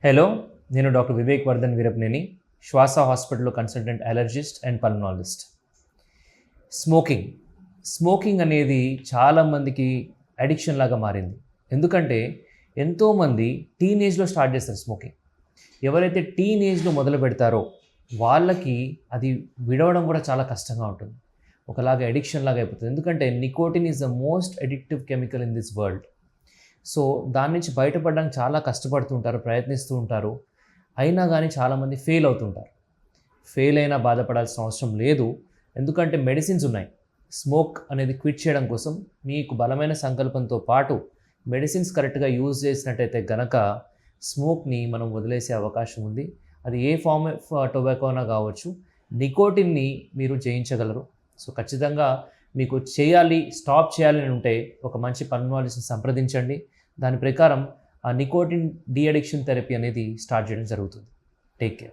Hello, నేను doctor Vivek Vardhan వీరప్నేని, శ్వాస హాస్పిటల్లో కన్సల్టెంట్ అలర్జిస్ట్ అండ్ పల్మనాలజిస్ట్. స్మోకింగ్ అనేది చాలామందికి అడిక్షన్ లాగా మారింది. ఎందుకంటే ఎంతోమంది టీనేజ్లో స్టార్ట్ చేస్తారు స్మోకింగ్. ఎవరైతే టీనేజ్లో మొదలు పెడతారో వాళ్ళకి అది విడవడం కూడా చాలా కష్టంగా ఉంటుంది. ఒకలాగా అడిక్షన్ లాగా అయిపోతుంది. ఎందుకంటే nicotine is the most addictive chemical in this world. So దాని నుంచి బయటపడడానికి చాలా కష్టపడుతూ ఉంటారు, ప్రయత్నిస్తూ ఉంటారు. అయినా కానీ చాలామంది ఫెయిల్ అవుతుంటారు. ఫెయిల్ అయినా బాధపడాల్సిన అవసరం లేదు. ఎందుకంటే మెడిసిన్స్ ఉన్నాయి. స్మోక్ అనేది క్విట్ చేయడం కోసం మీకు బలమైన సంకల్పంతో పాటు మెడిసిన్స్ కరెక్ట్గా యూజ్ చేసినట్టయితే గనక స్మోక్ని మనం వదిలేసే అవకాశం ఉంది. అది ఏ ఫామ్ ఆఫ్ టొబాకోనా కావచ్చు. నికోటిన్ని మీరు జయించగలరు. సో ఖచ్చితంగా మీకు స్టాప్ చేయాలి అని ఉంటే ఒక మంచి పల్మనాలజిస్ట్ని సంప్రదించండి. దాని ప్రకారం ఆ నికోటిన్ డీ అడిక్షన్ థెరపీ అనేది స్టార్ట్ చేయడం జరుగుతుంది. Take care.